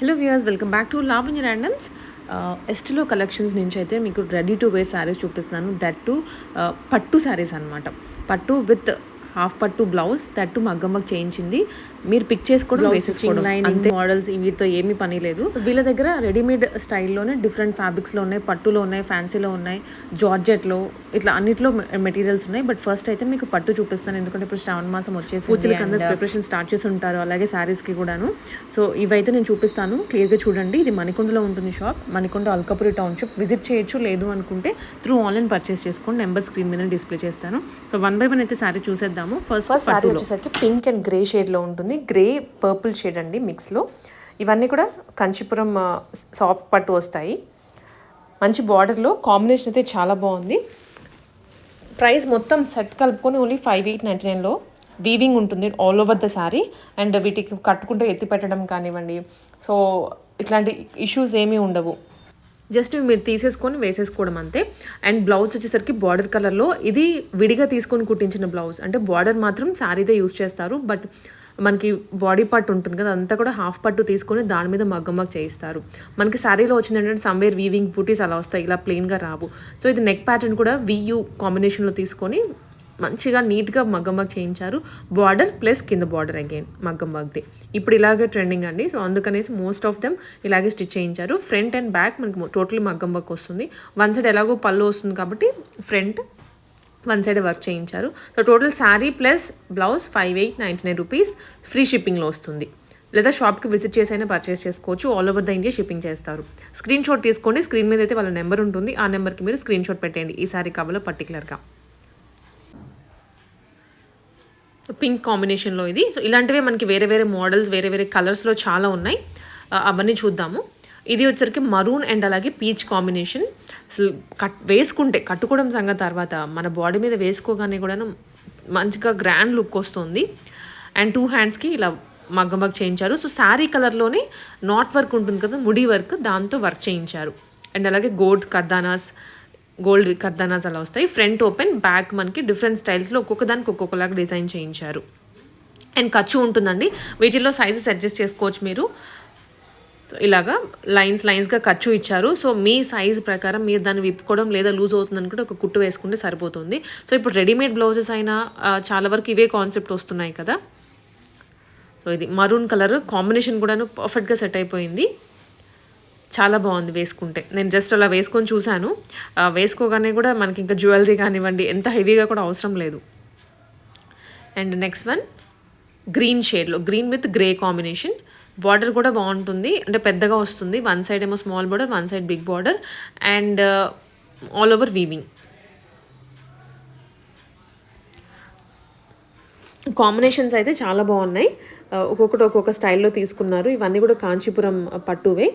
Hello viewers, welcome back to Lavanya randoms. ఎస్టిలో collections నుంచి అయితే మీకు రెడీ టు వేర్ శారీస్ చూపిస్తున్నాను. దట్ టు పట్టు శారీస్ అనమాట. పట్టు విత్ హాఫ్ పట్టు బ్లౌజ్, దట్ టు మగ్గం వర్క్ చేయించింది. మీరు పిక్ చేసుకోవడం, వేసేసుకోవడం, లైనింగ్ మోడల్స్ వీటితో ఏమీ పని లేదు. వీళ్ళ దగ్గర రెడీమేడ్ స్టైల్లోనే డిఫరెంట్ ఫ్యాబ్రిక్స్లో ఉన్నాయి, పట్టులో ఉన్నాయి, ఫ్యాన్సీలో ఉన్నాయి, జార్జెట్లో, ఇట్లా అన్నిట్లో మెటీరియల్స్ ఉన్నాయి. బట్ ఫస్ట్ అయితే మీకు పట్టు చూపిస్తాను, ఎందుకంటే ఇప్పుడు శ్రావణ మాసం వచ్చేసి పూజలకి అందరూ ప్రిపరేషన్ స్టార్ట్ చేసి ఉంటారు, అలాగే శారీస్కి కూడాను. సో ఇవైతే నేను చూపిస్తాను, క్లియర్గా చూడండి. ఇది మణికొండలో ఉంటుంది shop, Manikonda Alkapuri township. Visit చేయొచ్చు, లేదు అనుకుంటే త్రూ ఆన్లైన్ పర్చేస్ చేసుకోండి. నెంబర్ స్క్రీన్ మీద డిస్ప్లే చేస్తాను. సో 1 by 1 అయితే శారీ చూసేద్దాము. ఫస్ట్ శారీ వచ్చేసరికి పింక్ అండ్ గ్రే షేడ్లో ఉంటుంది. గ్రే పర్పుల్ షేడ్ అండి మిక్స్లో. ఇవన్నీ కూడా కంచిపురం సాఫ్ట్ పట్టు వస్తాయి. మంచి బార్డర్లో కాంబినేషన్ అయితే చాలా బాగుంది. ప్రైస్ మొత్తం సెట్ కలుపుకొని ఓన్లీ 5899లో వీవింగ్ ఉంటుంది all over the sari. And వీటికి కట్టుకుంటే ఎత్తి పెట్టడం కానివ్వండి, సో ఇట్లాంటి ఇష్యూస్ ఏమీ ఉండవు. జస్ట్ మీరు తీసేసుకొని వేసేసుకోవడం అంతే. అండ్ బ్లౌజ్ వచ్చేసరికి బార్డర్ కలర్లో, ఇది విడిగా తీసుకొని కుట్టించిన బ్లౌజ్. అంటే బార్డర్ మాత్రం శారీదే యూజ్ చేస్తారు, బట్ మనకి బాడీ పార్ట్ ఉంటుంది కదా, అంతా కూడా హాఫ్ పట్టు తీసుకొని దాని మీద మగ్గం వర్క్ చేయిస్తారు. మనకి శారీలో వచ్చింది ఏంటంటే సమ్వేర్ వీవింగ్ బూటీస్ అలా వస్తాయి, ఇలా ప్లెయిన్గా రావు. సో ఇది నెక్ ప్యాటర్న్ కూడా వియూ కాంబినేషన్లో తీసుకొని మంచిగా నీట్గా మగ్గం వర్క్ చేయించారు. బార్డర్ ప్లస్ కింద బార్డర్ అగైన్ మగ్గం వర్క్ది. ఇప్పుడు ఇలాగే ట్రెండింగ్ అండి. సో అందుకనేసి మోస్ట్ ఆఫ్ దెమ్ ఇలాగే స్టిచ్ చేయించారు. ఫ్రంట్ అండ్ బ్యాక్ మనకి టోటలీ మగ్గం వర్క్ వస్తుంది. వన్ సైడ్ ఎలాగో పళ్ళు వస్తుంది కాబట్టి ఫ్రంట్ వన్ సైడ్ వర్క్ చేయించారు. So total sari plus blouse 5899 rupees. Free షిప్పింగ్లో వస్తుంది. లేదా షాప్కి విజిట్ చేసి అయినా పర్చేస్ చేసుకోవచ్చు. All over the India shipping చేస్తారు. స్క్రీన్ షాట్ తీసుకోండి. స్క్రీన్ మీద అయితే వాళ్ళ నెంబర్ ఉంటుంది, ఆ నెంబర్కి మీరు స్క్రీన్ షాట్ పెట్టండి. ఈ శారీ కావాలో పర్టికులర్గా పింక్ కాంబినేషన్లో ఇది. సో ఇలాంటివే మనకి వేరే వేరే మోడల్స్, వేరే వేరే కలర్స్లో చాలా ఉన్నాయి. అవన్నీ చూద్దాము. ఇది వచ్చరికి మరూన్ అండ్ అలాగే పీచ్ కాంబినేషన్. అసలు వేసుకుంటే కట్టుకోవడం సంగతి తర్వాత, మన బాడీ మీద వేసుకోగానే కూడా మంచిగా గ్రాండ్ లుక్ వస్తుంది. అండ్ 2 హ్యాండ్స్కి ఇలా మగ్గం వర్క్ చేయించారు. సో శారీ కలర్లోనే నాట్ వర్క్ ఉంటుంది కదా, ముడి వర్క్, దాంతో వర్క్ చేయించారు. అండ్ అలాగే గోల్డ్ కర్దానాస్ అలా వస్తాయి. ఫ్రంట్ ఓపెన్, బ్యాక్ మనకి డిఫరెంట్ స్టైల్స్లో ఒక్కొక్క దానికి ఒక్కొక్కలాగా డిజైన్ చేయించారు. అండ్ ఖర్చు ఉంటుందండి. వీటిల్లో సైజెస్ అడ్జస్ట్ చేసుకోవచ్చు మీరు. ఇలాగా లైన్స్గా ఖర్చు ఇచ్చారు. సో మీ సైజ్ ప్రకారం మీరు దాన్ని విప్పుకోవడం లేదా లూజ్ అవుతుంది అనుకుంటే ఒక కుట్టు వేసుకుంటే సరిపోతుంది. సో ఇప్పుడు రెడీమేడ్ బ్లౌజెస్ అయినా చాలా వరకు ఇవే కాన్సెప్ట్ వస్తున్నాయి కదా. సో ఇది మరూన్ కలర్ కాంబినేషన్ కూడాను పర్ఫెక్ట్గా సెట్ అయిపోయింది. చాలా బాగుంది వేసుకుంటే. నేను జస్ట్ అలా వేసుకొని చూశాను. వేసుకోగానే కూడా మనకి ఇంకా జ్యువెలరీ కానివ్వండి ఎంత హెవీగా కూడా అవసరం లేదు. అండ్ నెక్స్ట్ వన్ గ్రీన్ షేడ్లో, green with grey combination. Border కూడా బాగుంటుంది, అంటే పెద్దగా వస్తుంది. వన్ సైడ్ ఏమో small border, one side big border, and all over weaving. Combinations అయితే చాలా బాగున్నాయి. ఒక్కొక్కటి ఒక్కొక్క స్టైల్లో తీసుకున్నారు. ఇవన్నీ కూడా కాంచీపురం పట్టువే,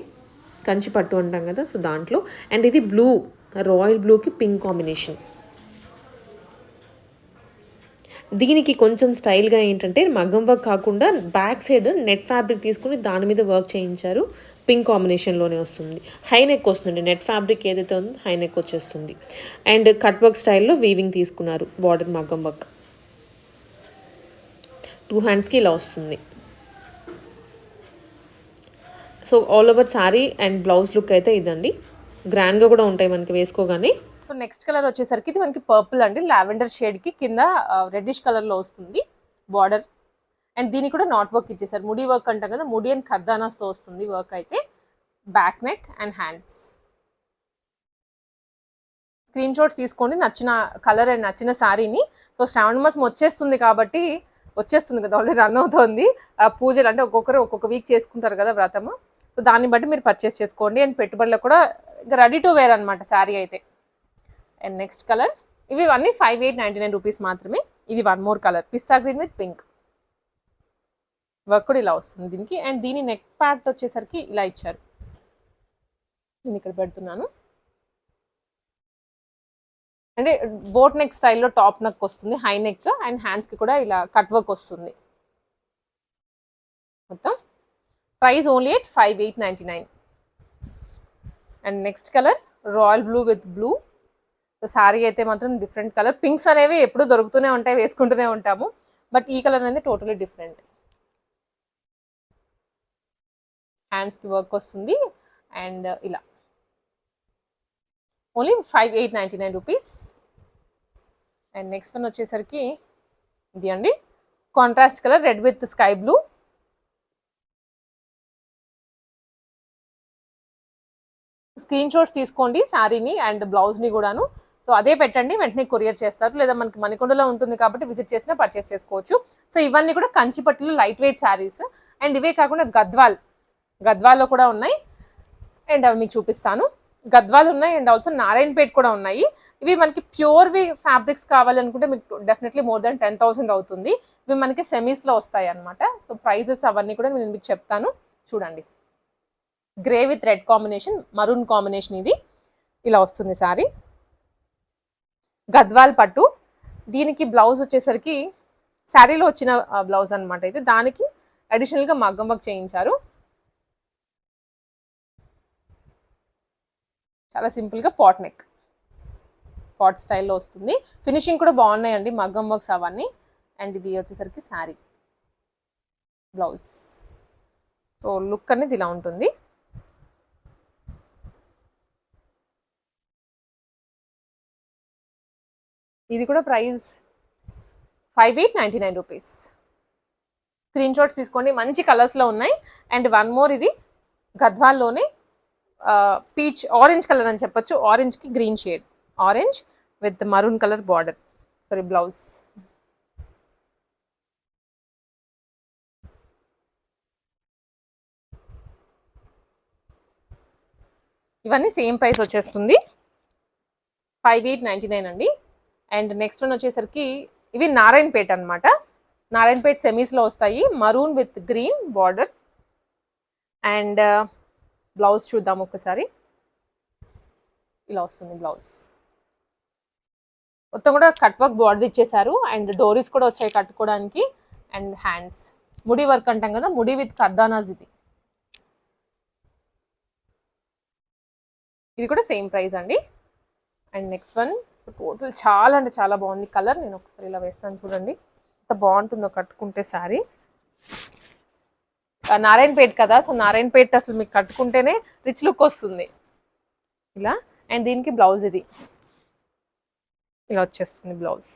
కంచి పట్టు అంటాం కదా, సో దాంట్లో. అండ్ ఇది బ్లూ, రాయల్ బ్లూకి పింక్ కాంబినేషన్. దీనికి కొంచెం స్టైల్గా ఏంటంటే మగ్గం వర్క్ కాకుండా బ్యాక్ సైడ్ నెట్ ఫ్యాబ్రిక్ తీసుకుని దాని మీద వర్క్ చేయించారు. పింక్ కాంబినేషన్లోనే వస్తుంది. హై నెక్ వస్తుంది. నెట్ ఫ్యాబ్రిక్ ఏదైతే ఉందో హై నెక్ వచ్చేస్తుంది. అండ్ కట్ వర్క్ స్టైల్లో వీవింగ్ తీసుకున్నారు. బార్డర్ మగ్గం వర్క్ 2 హ్యాండ్స్కి ఇలా వస్తుంది. So all over sari and blouse look అయితే ఇదండి. గ్రాండ్గా కూడా ఉంటాయి మనకి వేసుకోగానే. సో నెక్స్ట్ కలర్ వచ్చేసరికి ఇది మనకి పర్పుల్ అండి, లావెండర్ షేడ్కి కింద రెడ్డిష్ కలర్లో వస్తుంది బార్డర్. అండ్ దీనికి కూడా నాట్ వర్క్ ఇచ్చేసారు. ముడి వర్క్ అంటాం కదా, ముడి అండ్ కర్దానాస్తో వస్తుంది వర్క్ అయితే. Back neck and hands. Screen shots తీసుకోండి నచ్చిన కలర్ అండ్ నచ్చిన శారీని. సో శ్రావణ మాసం వచ్చేస్తుంది కాబట్టి, వచ్చేస్తుంది కదా, ఆల్రెడీ రన్ అవుతుంది. పూజలు అంటే ఒక్కొక్కరు ఒక్కొక్క వీక్ చేసుకుంటారు కదా వ్రతము. సో దాన్ని బట్టి మీరు పర్చేస్ చేసుకోండి. అండ్ పెట్టుబడులకు కూడా ఇంకా రెడీ టు వేర్ అనమాట శారీ అయితే. అండ్ నెక్స్ట్ కలర్, ఇవి అన్నీ 5899 రూపీస్ మాత్రమే. ఇది one more colour, pista green with pink. Work కూడా ఇలా వస్తుంది దీనికి. అండ్ దీని నెక్ ప్యాట్ వచ్చేసరికి ఇలా ఇచ్చారు. నేను ఇక్కడ పెడుతున్నాను. అంటే బోట్ నెక్ స్టైల్లో టాప్ నెక్ వస్తుంది, హై నెక్. అండ్ హ్యాండ్స్కి కూడా ఇలా కట్ వర్క్ వస్తుంది. మొత్తం price only at 5899. And next colour royal blue with blue. So sari అయితే మాత్రం డిఫరెంట్ కలర్. పింక్స్ అనేవి ఎప్పుడు దొరుకుతూనే ఉంటాయి, వేసుకుంటూనే ఉంటాము. బట్ ఈ కలర్ అనేది టోటలీ డిఫరెంట్. హ్యాండ్స్కి వర్క్ వస్తుంది. అండ్ ఇలా only 5899 rupees. And next one వచ్చేసరికి ఇది అండి, contrast colour red with sky blue. Screen shots తీసుకోండి శారీని అండ్ బ్లౌజ్ని కూడాను. సో అదే పెట్టండి, వెంటనే కొరియర్ చేస్తారు, లేదా మనకి మణికొండలో ఉంటుంది కాబట్టి విజిట్ చేసినా పర్చేస్ చేసుకోవచ్చు. సో ఇవన్నీ కూడా కంచిపట్టులు లైట్ వెయిట్ శారీస్. అండ్ ఇవే కాకుండా గద్వాల్లో కూడా ఉన్నాయి, అండ్ అవి మీకు చూపిస్తాను. గద్వాల్ ఉన్నాయి అండ్ ఆల్సో నారాయణపేట్ కూడా ఉన్నాయి. ఇవి మనకి ప్యూర్వి ఫ్యాబ్రిక్స్ కావాలనుకుంటే మీకు డెఫినెట్లీ మోర్ దాన్ 10,000 అవుతుంది. ఇవి మనకి సెమీస్లో వస్తాయి అనమాట. సో ప్రైజెస్ అవన్నీ కూడా నేను మీకు చెప్తాను, చూడండి. Grey with red combination, maroon combination, ఇది ఇలా వస్తుంది శారీ. గద్వాల్ పట్టు. దీనికి బ్లౌజ్ వచ్చేసరికి శారీలో వచ్చిన బ్లౌజ్ అనమాట ఇది. దానికి అడిషనల్గా మగ్గం వర్క్ చేయించారు. చాలా సింపుల్గా పాట్ నెక్, పాట్ స్టైల్లో వస్తుంది. ఫినిషింగ్ కూడా బాగున్నాయండి మగ్గం వర్క్స్ అవన్నీ. అండ్ ఇది వచ్చేసరికి శారీ బ్లౌజ్. సో లుక్ అనేది ఇలా ఉంటుంది. ఇది కూడా ప్రైస్ 5899 రూపీస్. స్క్రీన్ షాట్స్ తీసుకోండి, మంచి కలర్స్లో ఉన్నాయి. అండ్ వన్ మోర్, ఇది గద్వాల్లోనే పీచ్ ఆరెంజ్ కలర్ అని చెప్పొచ్చు. ఆరెంజ్కి green shade, orange with maroon colour border, sari blouse. ఇవన్నీ సేమ్ ప్రైస్ వచ్చేస్తుంది, 5899 అండి. అండ్ నెక్స్ట్ వన్ వచ్చేసరికి ఇవి నారాయణపేట్ అనమాట. నారాయణపేట్ సెమీస్లో వస్తాయి, maroon with green border. And blouse చూద్దాం ఒకసారి. ఇలా వస్తుంది బ్లౌజ్. మొత్తం కూడా కట్ వర్క్ బార్డర్ ఇచ్చేసారు. అండ్ డోరీస్ కూడా వచ్చాయి కట్టుకోవడానికి. అండ్ హ్యాండ్స్ ముడి వర్క్ అంటాం కదా, ముడి విత్ కర్దానాజ్. ఇది కూడా సేమ్ ప్రైస్ అండి. అండ్ నెక్స్ట్ వన్ టోటల్ చాలా అంటే చాలా బాగుంది కలర్. నేను ఒకసారి ఇలా వేస్తాను చూడండి, ఎంత బాగుంటుందో కట్టుకుంటే శారీ. నారాయణపేట్ కదా, సో నారాయణపేట్ అసలు మీకు కట్టుకుంటేనే రిచ్ లుక్ వస్తుంది ఇలా. అండ్ దీనికి బ్లౌజ్ ఇది ఇలా వచ్చేస్తుంది బ్లౌజ్.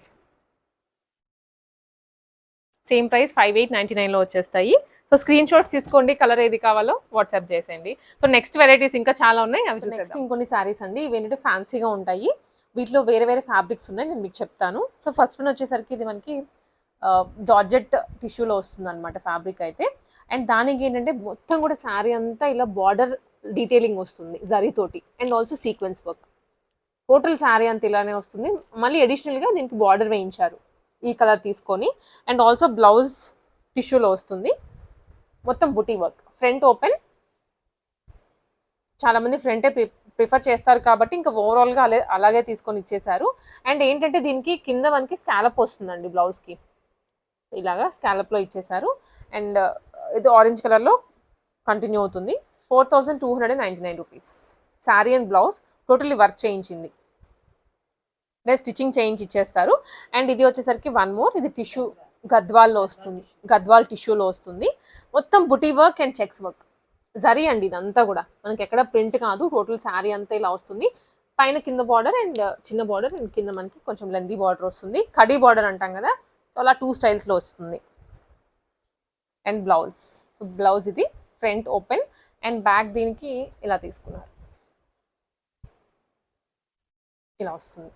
సేమ్ ప్రైస్ 5899లో వచ్చేస్తాయి. సో స్క్రీన్ షాట్స్ తీసుకోండి, కలర్ ఏది కావాలో వాట్సాప్ చేసేయండి. సో నెక్స్ట్ వెరైటీస్ ఇంకా చాలా ఉన్నాయి, అవి నెక్స్ట్ ఇంకొన్ని శారీస్ అండి. ఇవి ఏంటంటే ఫ్యాన్సీగా ఉంటాయి, వీటిలో వేరే వేరే ఫ్యాబ్రిక్స్ ఉన్నాయి, నేను మీకు చెప్తాను. సో ఫస్ట్ వన్ వచ్చేసరికి ఇది మనకి జార్జెట్ టిష్యూలో వస్తుంది అనమాట ఫ్యాబ్రిక్ అయితే. అండ్ దానికి ఏంటంటే మొత్తం కూడా శారీ అంతా ఇలా బార్డర్ డీటెయిలింగ్ వస్తుంది జరీతోటి, and also sequence work. Total sari అంతా ఇలానే వస్తుంది. మళ్ళీ అడిషనల్గా దీనికి బార్డర్ వేయించారు ఈ కలర్ తీసుకొని. అండ్ ఆల్సో బ్లౌజ్ టిష్యూలో వస్తుంది, మొత్తం బుటీ వర్క్. ఫ్రంట్ ఓపెన్, చాలామంది ఫ్రంటే ప్రిఫర్ చేస్తారు కాబట్టి ఇంకా ఓవరాల్గా అలాగే తీసుకొని ఇచ్చేసారు. అండ్ ఏంటంటే దీనికి కింద మనకి స్కాలప్ వస్తుందండి బ్లౌజ్కి, ఇలాగా స్కాలప్లో ఇచ్చేసారు. అండ్ ఇది ఆరెంజ్ కలర్లో కంటిన్యూ అవుతుంది. 4299 rupees sari and blouse totally work చేయించింది, లేదా స్టిచ్చింగ్ చేయించి ఇచ్చేస్తారు. అండ్ ఇది వచ్చేసరికి వన్ మోర్, ఇది టిష్యూ గద్వాల్లో వస్తుంది, గద్వాల్ టిష్యూలో వస్తుంది. మొత్తం బుటీ work and checks work, zari అండి ఇదంతా కూడా, మనకి ఎక్కడ ప్రింట్ కాదు. టోటల్ శారీ అంతా ఇలా వస్తుంది. పైన కింద బార్డర్ అండ్ చిన్న బార్డర్, అండ్ కింద మనకి కొంచెం లెందీ బార్డర్ వస్తుంది. కడీ బార్డర్ అంటాం కదా, సో అలా 2 స్టైల్స్లో వస్తుంది. అండ్ బ్లౌజ్, సో బ్లౌజ్ ఇది ఫ్రంట్ ఓపెన్ అండ్ బ్యాక్ దీనికి ఇలా తీసుకున్నారు, ఇలా వస్తుంది.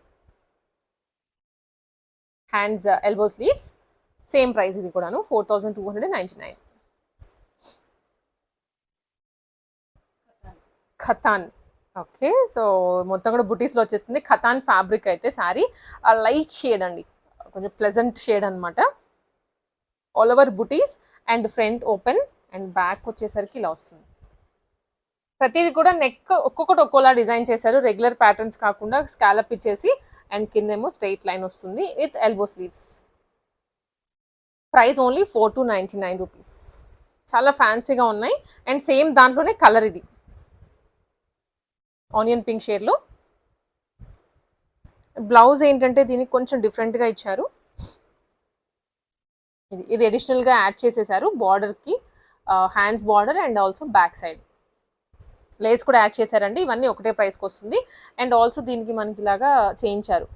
Hands elbow sleeves, same price ఇది కూడాను 4299. ఖతాన్, ఓకే. సో మొత్తం కూడా బుటీస్లో వచ్చేస్తుంది. ఖతాన్ ఫ్యాబ్రిక్ అయితే శారీ లైట్ షేడ్ అండి, కొంచెం ప్లెజెంట్ షేడ్ అనమాట. All over buttis and front open and back వచ్చేసరికి ఇలా వస్తుంది. ప్రతిది కూడా నెక్ ఒక్కొక్కటి ఒక్కోలా డిజైన్ చేశారు, రెగ్యులర్ ప్యాటర్న్స్ కాకుండా స్కాలప్ ఇచ్చేసి. అండ్ కిందేమో స్ట్రైట్ లైన్ వస్తుంది with elbow sleeves. Price only 4299 rupees. చాలా ఫ్యాన్సీగా ఉన్నాయి. అండ్ సేమ్ దాంట్లోనే కలర్ ఇది ఆనియన్ పింక్ షేడ్లో. బ్లౌజ్ ఏంటంటే దీనికి కొంచెం డిఫరెంట్గా ఇచ్చారు, ఇది అడిషనల్గా యాడ్ చేసేసారు బార్డర్కి. Hands border and also back side lace కూడా యాడ్ చేశారండి. ఇవన్నీ ఒకటే ప్రైస్కి వస్తుంది. అండ్ ఆల్సో దీనికి మనకి ఇలాగా చేయించారు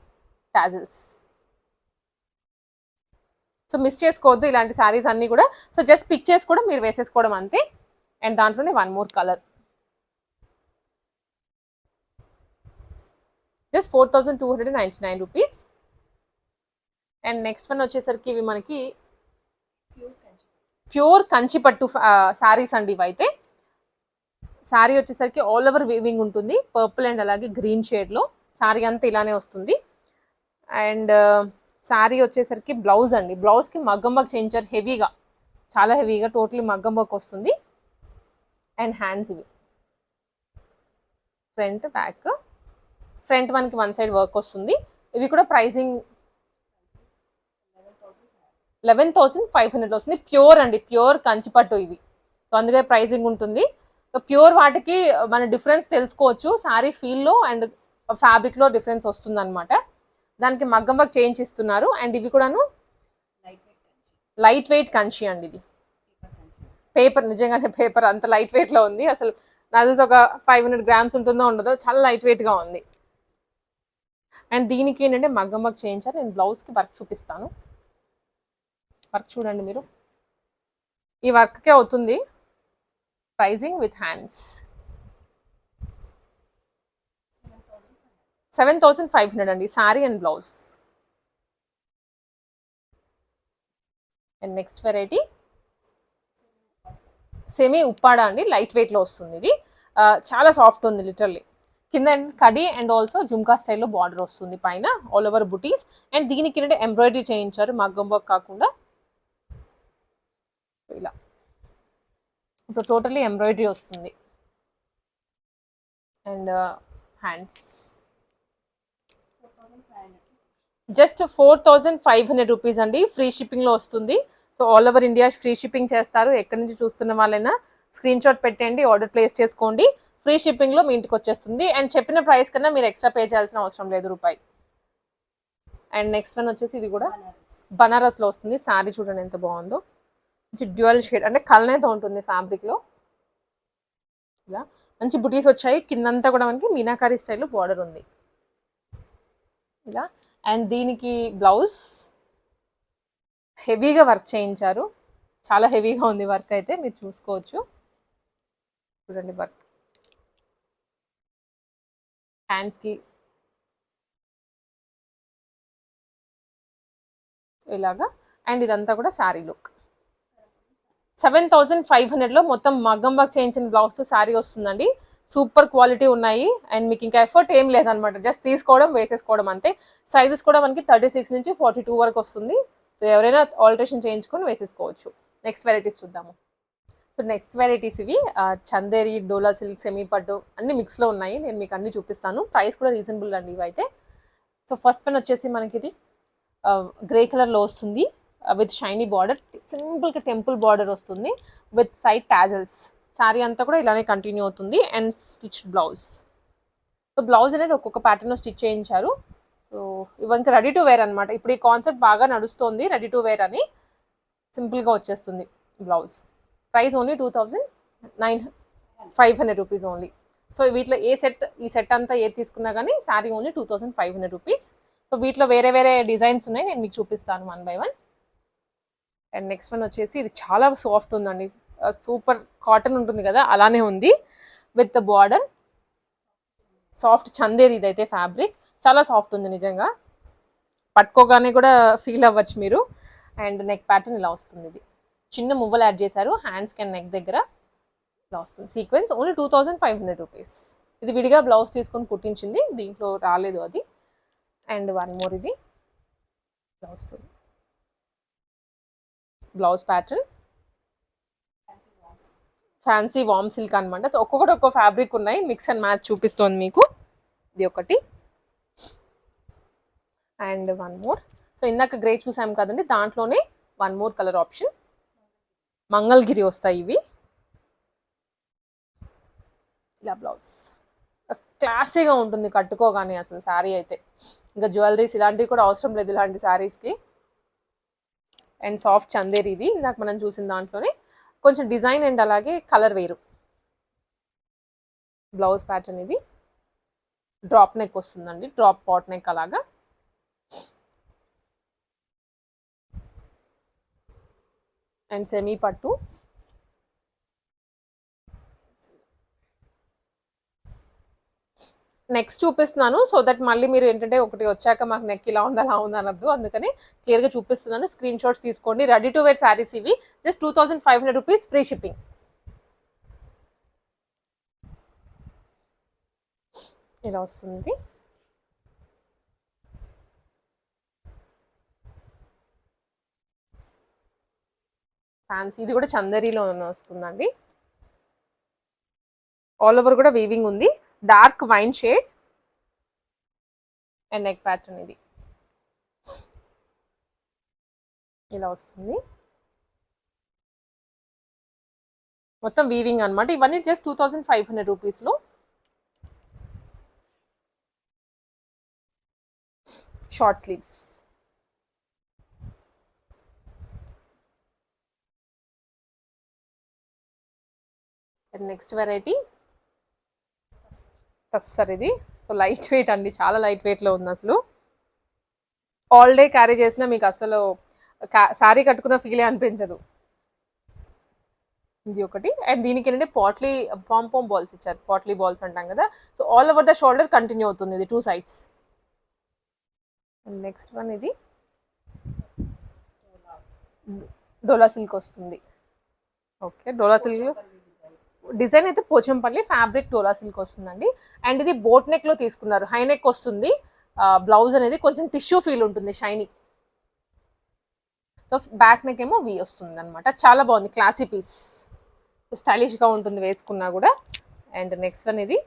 టాజిల్స్. సో మిస్ చేసుకోవద్దు ఇలాంటి శారీస్ అన్నీ కూడా. సో జస్ట్ పిక్ చేసి కూడా మీరు వేసేసుకోవడం అంతే. అండ్ దాంట్లోనే one more colour, just 4299 rupees. And next one వచ్చేసరికి ఇవి మనకి ప్యూర్ కంచిపట్టు శారీస్ అండి. ఇవైతే శారీ వచ్చేసరికి ఆల్ ఓవర్ వీవింగ్ ఉంటుంది, పర్పుల్ అండ్ అలాగే గ్రీన్ షేడ్లో శారీ అంతా ఇలానే వస్తుంది. అండ్ శారీ వచ్చేసరికి బ్లౌజ్ అండి, బ్లౌజ్కి మగ్గం వర్క్ చేయించారు హెవీగా, చాలా హెవీగా, టోటలీ మగ్గం వర్క్ వస్తుంది. అండ్ హ్యాండ్స్ ఇవి ఫ్రంట్ బ్యాక్, ఫ్రంట్ మనకి వన్ సైడ్ వర్క్ వస్తుంది. ఇవి కూడా ప్రైజింగ్ 11,500 వస్తుంది. ప్యూర్ అండి, ప్యూర్ కంచిపట్టు ఇవి. సో అందుకే ప్రైజింగ్ ఉంటుంది. సో ప్యూర్ వాటికి మన డిఫరెన్స్ తెలుసుకోవచ్చు, శారీ ఫీల్లో అండ్ ఫ్యాబ్రిక్లో డిఫరెన్స్ వస్తుంది అనమాట. దానికి మగ్గం వర్క్ చేయించిస్తున్నారు. అండ్ ఇవి కూడాను లైట్ వెయిట్ కంచి అండి. ఇది పేపర్, నిజంగానే పేపర్ అంత లైట్ వెయిట్లో ఉంది. అసలు నాకు తెలిసి ఒక 500 గ్రామ్స్ ఉంటుందో ఉండదో, చాలా లైట్ వెయిట్గా ఉంది. అండ్ దీనికి ఏంటంటే మగ్గం వర్క్ చేయించారు. నేను బ్లౌజ్కి వర్క్ చూపిస్తాను. వర్క్ చూడండి మీరు, ఈ వర్క్కే అవుతుంది. ప్రైజింగ్ విత్ హ్యాండ్స్ 7,500 అండి, sari and blouse. And next variety semi Uppada అండి, లైట్ వెయిట్లో వస్తుంది. ఇది చాలా సాఫ్ట్ ఉంది లిటరల్లీ. కింద కడి అండ్ ఆల్సో జుమ్కా స్టైల్లో బార్డర్ వస్తుంది పైన, ఆల్ ఓవర్ బుటీస్. అండ్ దీనికి ఏంటంటే ఎంబ్రాయిడరీ చేయించారు, మగ్గం వర్క్ కాకుండా ఇలా. ఇప్పుడు టోటలీ ఎంబ్రాయిడరీ వస్తుంది. అండ్ హ్యాండ్స్ జస్ట్ 4,500 రూపీస్ అండి, ఫ్రీ షిప్పింగ్లో వస్తుంది. So all over India free shipping చేస్తారు. ఎక్కడి నుంచి చూస్తున్న వాళ్ళైనా స్క్రీన్ షాట్ పెట్టండి, ఆర్డర్ ప్లేస్ చేసుకోండి. ఫ్రీ షిప్పింగ్లో మీ ఇంటికి వచ్చేస్తుంది. అండ్ చెప్పిన ప్రైస్ కన్నా మీరు ఎక్స్ట్రా పే చేయాల్సిన అవసరం లేదు, రూపాయి. అండ్ నెక్స్ట్ వన్ వచ్చేసి ఇది కూడా బనారస్లో వస్తుంది. శారీ చూడండి ఎంత బాగుందో, మంచి డ్యూయల్ షేడ్, అంటే కలనేతో ఉంటుంది ఫ్యాబ్రిక్లో. ఇలా మంచి బుటీస్ వచ్చాయి. కిందంతా కూడా మనకి మీనాకారి స్టైల్లో బార్డర్ ఉంది ఇలా. అండ్ దీనికి బ్లౌజ్ హెవీగా వర్క్ చేయించారు, చాలా హెవీగా ఉంది వర్క్ అయితే, మీరు చూసుకోవచ్చు. చూడండి వర్క్ హ్యాండ్స్కి ఇలాగా. అండ్ ఇదంతా కూడా శారీ లుక్. 7,500లో మొత్తం మగ్గం వర్క్ చేయించిన బ్లౌజ్తో శారీ వస్తుందండి. సూపర్ క్వాలిటీ ఉన్నాయి. అండ్ మీకు ఇంకా ఎఫర్ట్ ఏం లేదనమాట, జస్ట్ తీసుకోవడం వేసేసుకోవడం అంతే. సైజెస్ కూడా మనకి 36 నుంచి 42 వరకు వస్తుంది. సో ఎవరైనా ఆల్టరేషన్ చేయించుకొని వేసేసుకోవచ్చు. నెక్స్ట్ వెరైటీస్ చూద్దాము. సో నెక్స్ట్ వెరైటీస్ ఇవి చందేరి, డోలా సిల్క్, సెమీ పట్టు అన్ని మిక్స్లో ఉన్నాయి. నేను మీకు అన్ని చూపిస్తాను. ప్రైస్ కూడా రీజనబుల్ అండి ఇవైతే. సో ఫస్ట్ వన్ వచ్చేసి మనకి ఇది గ్రే కలర్లో వస్తుంది విత్ షైనీ బార్డర్, సింపుల్గా టెంపుల్ బార్డర్ వస్తుంది విత్ సైడ్ టాజల్స్. శారీ అంతా కూడా ఇలానే కంటిన్యూ అవుతుంది. And stitched blouse. So blouse అనేది ఒక్కొక్క ప్యాటర్న్లో స్టిచ్ చేయించారు. సో ఇవంక రెడీ టు వేర్ అనమాట. ఇప్పుడు ఈ కాన్సెప్ట్ బాగా నడుస్తుంది, రెడీ టు వేర్ అని. సింపుల్గా వచ్చేస్తుంది blouse. Price only 2,500 rupees only. So వీటిలో ఈ సెట్ అంతా ఏది తీసుకున్నా కానీ శారీ ఓన్లీ 2,500 రూపీస్. సో వీటిలో వేరే వేరే డిజైన్స్ ఉన్నాయి, నేను మీకు చూపిస్తాను one by one. And next one వచ్చేసి ఇది చాలా సాఫ్ట్ ఉందండి, సూపర్ కాటన్ ఉంటుంది కదా అలానే ఉంది with the border. Soft Chanderi ఇదైతే ఫ్యాబ్రిక్, చాలా సాఫ్ట్ ఉంది నిజంగా, పట్టుకోగానే కూడా ఫీల్ అవ్వచ్చు మీరు. అండ్ నెక్ ప్యాటర్న్ ఇలా వస్తుంది. ఇది చిన్న మువ్వలు యాడ్ చేశారు హ్యాండ్స్కి అండ్ నెక్ దగ్గర, ఇలా వస్తుంది సీక్వెన్స్. Only 2,500 rupees. ఇది విడిగా బ్లౌజ్ తీసుకొని కుట్టించింది, దీంట్లో రాలేదు అది. అండ్ వన్ మోర్, ఇది ఇలా వస్తుంది బ్లౌజ్ ప్యాటర్న్, ఫ్యాన్సీ వామ్ సిల్క్ అనమాట. సో ఒక్కొక్కటి ఒక్కో ఫ్యాబ్రిక్ ఉన్నాయి, మిక్స్ అండ్ మ్యాచ్ చూపిస్తోంది మీకు. ఇది ఒకటి. And one more. సో ఇందాక గ్రే చూసాం కదండి, దాంట్లోనే one more colour option, Mangalagiri వస్తాయి ఇవి. ఇలా బ్లౌజ్ క్లాసీగా ఉంటుంది కట్టుకోగానే అసలు శారీ అయితే. ఇంకా జ్యువెలరీస్ ఇలాంటివి కూడా అవసరం లేదు ఇలాంటి శారీస్కి. అండ్ సాఫ్ట్ చందేరి ఇది ఇందాక మనం చూసిన దాంట్లోనే కొంచెం డిజైన్ అండ్ అలాగే కలర్ వేరు. బ్లౌజ్ ప్యాటర్న్ ఇది డ్రాప్ నెక్ వస్తుందండి, డ్రాప్ పాట్ నెక్ అలాగా. అండ్ సెమీ పట్టు. నెక్స్ట్ చూపిస్తున్నాను సో దట్ మళ్ళీ మీరు ఏంటంటే ఒకటి వచ్చాక మాకు నెక్ ఇలా ఉంది అలా ఉంది అనొద్దు, అందుకని క్లియర్గా చూపిస్తున్నాను. స్క్రీన్ షాట్స్ తీసుకోండి. రెడీ టు వేర్ శారీస్ ఇవి. Just 2500 rupees, free shipping. ఇలా వస్తుంది. ఫ్యాన్సీ, ఇది కూడా చందేరీలో వస్తుందండి. ఆల్ ఓవర్ కూడా వీవింగ్ ఉంది. Dark wine shade and neck pattern ఇది ఇలా వస్తుంది. మొత్తం వీవింగ్ అనమాట. ఇవన్నీ జస్ట్ 2500 రూపీస్లో. Short sleeves. Next variety tussar. ఇది సో లైట్ వెయిట్ అండి, చాలా లైట్ వెయిట్లో ఉంది. అసలు ఆల్ డే క్యారీ చేసినా మీకు అసలు శారీ కట్టుకున్న ఫీలే అనిపించదు. ఇది ఒకటి. అండ్ దీనికి ఏంటంటే పాట్లీ పాంపామ్ బాల్స్ ఇచ్చారు, పాట్లీ బాల్స్ అంటాం కదా. So all over the shoulder continue అవుతుంది ఇది, 2 సైడ్స్. నెక్స్ట్ వన్ ఇది డోలా సిల్క్ వస్తుంది. ఓకే, డోలా సిల్క్ డిజైన్ అయితే పోచంపల్లి, ఫ్యాబ్రిక్ డోలా సిల్క్ వస్తుందండి. అండ్ ఇది బోట్ నెక్ లో తీసుకున్నారు, హై నెక్ వస్తుంది. బ్లౌజ్ అనేది కొంచెం టిష్యూ ఫీల్ ఉంటుంది, షైనీ. సో బ్యాక్ నెక్ ఏమో వి వస్తుంది అనమాట. చాలా బాగుంది, క్లాసీ పీస్, స్టైలిష్ గా ఉంటుంది వేసుకున్నా కూడా. అండ్ నెక్స్ట్ వన్ ఇది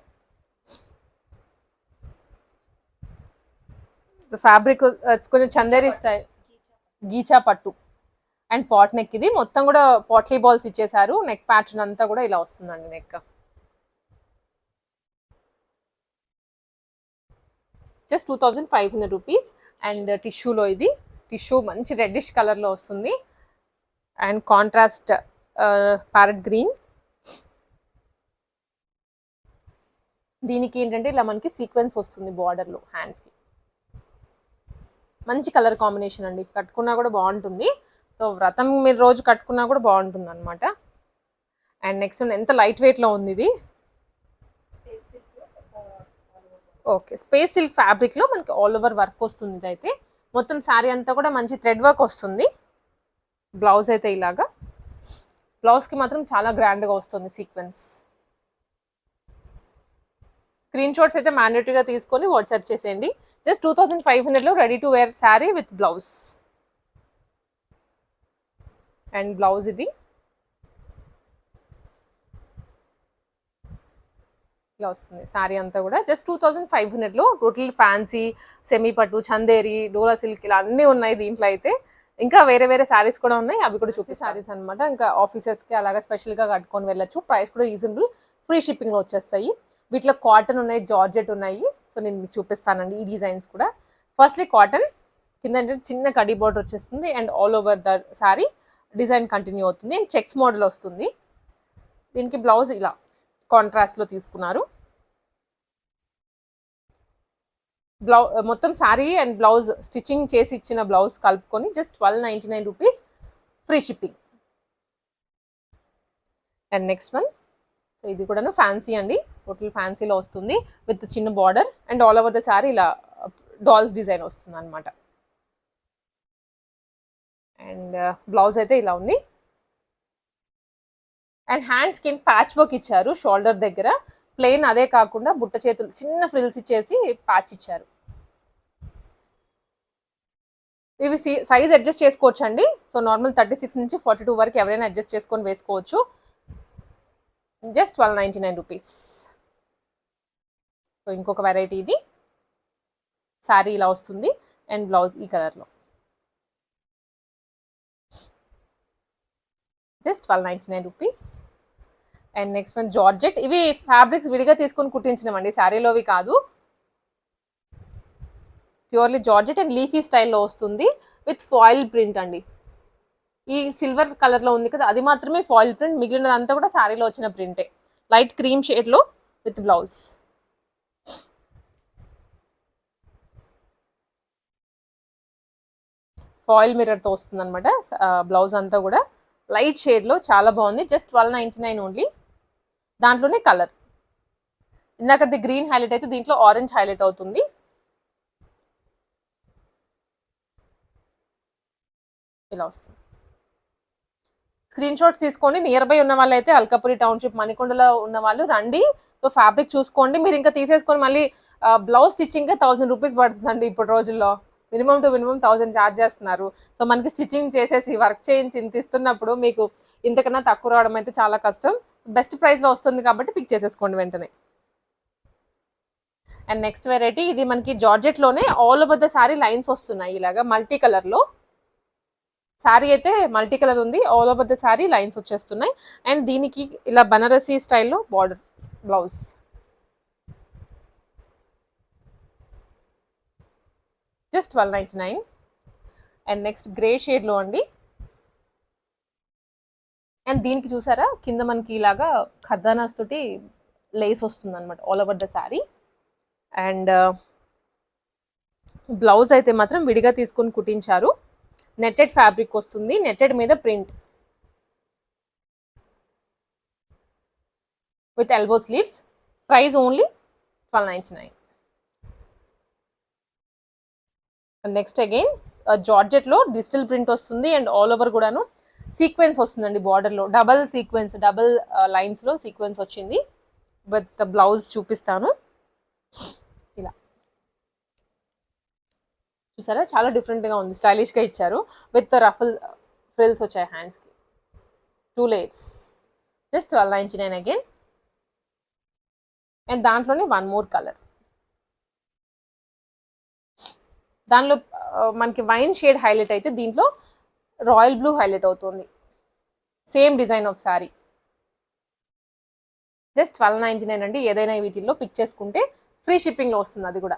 ఫ్యాబ్రిక్ కొంచెం చందేరి స్టైల్, గీచా పట్టు అండ్ పాట్ నెక్. ఇది మొత్తం కూడా పాట్లీ బాల్స్ ఇచ్చేసారు. నెక్ ప్యాటర్న్ అంతా కూడా ఇలా వస్తుందండి. Neck just 2500 rupees. అండ్ టిష్యూలో ఇది టిష్యూ మంచి రెడ్డిష్ కలర్లో వస్తుంది. And contrast parrot green. దీనికి ఏంటంటే ఇలా మనకి సీక్వెన్స్ వస్తుంది బార్డర్లో, హ్యాండ్స్కి. మంచి కలర్ కాంబినేషన్ అండి, కట్టుకున్నా కూడా బాగుంటుంది. సో వ్రతం మీరు రోజు కట్టుకున్నా కూడా బాగుంటుంది అనమాట. అండ్ నెక్స్ట్ ఎంత లైట్ వెయిట్లో ఉంది ఇది. ఓకే, స్పేస్ సిల్క్ ఫ్యాబ్రిక్లో మనకి ఆల్ ఓవర్ వర్క్ వస్తుంది. ఇదైతే మొత్తం శారీ అంతా కూడా మంచి థ్రెడ్ వర్క్ వస్తుంది. బ్లౌజ్ అయితే ఇలాగా, బ్లౌజ్కి మాత్రం చాలా గ్రాండ్గా వస్తుంది సీక్వెన్స్. స్క్రీన్ షాట్స్ అయితే మ్యాండేటరీగా తీసుకొని వాట్సాప్ చేసేయండి. జస్ట్ 2500లో ready to wear sari with blouse. And blouse ఇది ఇలా వస్తుంది. శారీ అంతా కూడా జస్ట్ 2500లో. టోటల్ ఫ్యాన్సీ, సెమీ పట్టు, చందేరి, డోలా సిల్క్ ఇలా అన్నీ ఉన్నాయి దీంట్లో అయితే. ఇంకా వేరే వేరే శారీస్ కూడా ఉన్నాయి, అవి కూడా చూపి శారీస్ అనమాట. ఇంకా ఆఫీసెస్కి అలాగా స్పెషల్గా కట్టుకొని వెళ్ళచ్చు. ప్రైస్ కూడా రీజనబుల్, ఫ్రీ షిప్పింగ్లో వచ్చేస్తాయి. వీటిలో కాటన్ ఉన్నాయి, జార్జెట్ ఉన్నాయి. సో నేను మీకు చూపిస్తానండి ఈ డిజైన్స్ కూడా. ఫస్ట్లీ కాటన్, కింద ఏంటంటే చిన్న కడీ బార్డర్ వచ్చేస్తుంది. And all over the sari design continue అవుతుంది. అండ్ చెక్స్ మోడల్ వస్తుంది. దీనికి బ్లౌజ్ ఇలా కాంట్రాస్ట్లో తీసుకున్నారు. మొత్తం శారీ అండ్ బ్లౌజ్ స్టిచ్చింగ్ చేసి ఇచ్చిన బ్లౌజ్ కలుపుకొని just 1299 rupees, free shipping. And next one, so ఇది కూడాను ఫ్యాన్సీ అండి, టోటల్ ఫ్యాన్సీలో వస్తుంది విత్ చిన్న border. And all over the sari ఇలా డాల్స్ డిజైన్ వస్తుంది అనమాట. అండ్ బ్లౌజ్ అయితే ఇలా ఉంది. అండ్ హ్యాండ్స్ కి ప్యాచ్ వర్క్ ఇచ్చారు షోల్డర్ దగ్గర. ప్లెయిన్ అదే కాకుండా బుట్ట చేతులు చిన్న ఫ్రిల్స్ ఇచ్చేసి ప్యాచ్ ఇచ్చారు. ఇవి సైజ్ అడ్జస్ట్ చేసుకోవచ్చు అండి. సో నార్మల్ 36 నుంచి 42 వరకు ఎవరైనా అడ్జస్ట్ చేసుకొని వేసుకోవచ్చు. Just 1299 rupees. సో ఇంకొక వెరైటీ ఇది, శారీ ఇలా వస్తుంది అండ్ బ్లౌజ్ ఈ కలర్లో. Just 1299 rupees. And next one georgette. ఇవి ఫ్యాబ్రిక్స్ విడిగా తీసుకొని కుట్టించినవండి, శారీలోవి కాదు. ప్యూర్లీ జార్జెట్ అండ్ లీఫీ స్టైల్లో వస్తుంది విత్ ఫాయిల్ ప్రింట్ అండి. ఈ సిల్వర్ కలర్లో ఉంది కదా, అది మాత్రమే ఫాయిల్ ప్రింట్, మిగిలినదంతా కూడా శారీలో వచ్చిన ప్రింటే. లైట్ క్రీమ్ షేడ్లో విత్ బ్లౌజ్. ఫాయిల్ మిర్రర్తో వస్తుంది అనమాట బ్లౌజ్ అంతా కూడా. లైట్ షేడ్లో చాలా బాగుంది. Just 1299 only. దాంట్లోనే కలర్, ఇందాకది గ్రీన్ హైలైట్ అయితే దీంట్లో ఆరెంజ్ హైలైట్ అవుతుంది. ఇలా వస్తుంది. స్క్రీన్ షాట్స్ తీసుకోండి. నియర్ బై ఉన్న వాళ్ళు అయితే అల్కాపురి టౌన్షిప్ మణికొండలో ఉన్న వాళ్ళు రండి. సో ఫ్యాబ్రిక్ చూసుకోండి. మీరు ఇంకా తీసేసుకొని మళ్ళీ బ్లౌజ్ స్టిచ్చింగ్కే 1000 రూపీస్ పడుతుందండి ఇప్పుడు రోజుల్లో. మినిమం టు మినిమం 1000 ఛార్జ్ చేస్తున్నారు. సో మనకి స్టిచ్చింగ్ చేసేసి వర్క్ చేయించి ఇంత ఇస్తున్నప్పుడు మీకు ఇంతకన్నా తక్కువ రావడం అయితే చాలా కష్టం. బెస్ట్ ప్రైస్లో వస్తుంది కాబట్టి పిక్ చేసేసుకోండి వెంటనే. అండ్ నెక్స్ట్ వెరైటీ, ఇది మనకి జార్జెట్లోనే all over the sari lines వస్తున్నాయి ఇలాగా మల్టీ కలర్లో. శారీ అయితే మల్టీ కలర్ ఉంది, all over the sari lines వచ్చేస్తున్నాయి. అండ్ దీనికి ఇలా బనారసీ స్టైల్లో border blouse. Just 1299. And next grey షేడ్లో అండి. అండ్ దీనికి చూసారా కింద మనకి ఇలాగా ఖర్దానాస్ తోటి లేస్ వస్తుంది అనమాట all over the sari. And blouse అయితే మాత్రం విడిగా తీసుకుని కుట్టించారు. నెట్టెడ్ ఫ్యాబ్రిక్ వస్తుంది, నెట్టెడ్ మీద print with elbow sleeves. Price only 1299. Next again జార్జెట్లో డిజిటల్ ప్రింట్ వస్తుంది అండ్ ఆల్ ఓవర్ కూడాను సీక్వెన్స్ వస్తుందండి బార్డర్లో. డబల్ సీక్వెన్స్, డబల్ లైన్స్లో సీక్వెన్స్ వచ్చింది. విత్ బ్లౌజ్ చూపిస్తాను. ఇలా చూసారా చాలా డిఫరెంట్గా ఉంది, స్టైలిష్గా ఇచ్చారు. విత్ రఫల్ ఫ్రిల్స్ వచ్చాయి హ్యాండ్స్కి. 2 layers. Just 1299 again. అండ్ దాంట్లోనే వన్ మోర్ కలర్. దానిలో మనకి వైన్ షేడ్ హైలైట్ అయితే దీంట్లో రాయల్ బ్లూ హైలైట్ అవుతుంది. Same design of sari. Just 1299 అండి. ఏదైనా వీటిల్లో పిక్ చేసుకుంటే ఫ్రీ షిప్పింగ్లో వస్తుంది అది కూడా.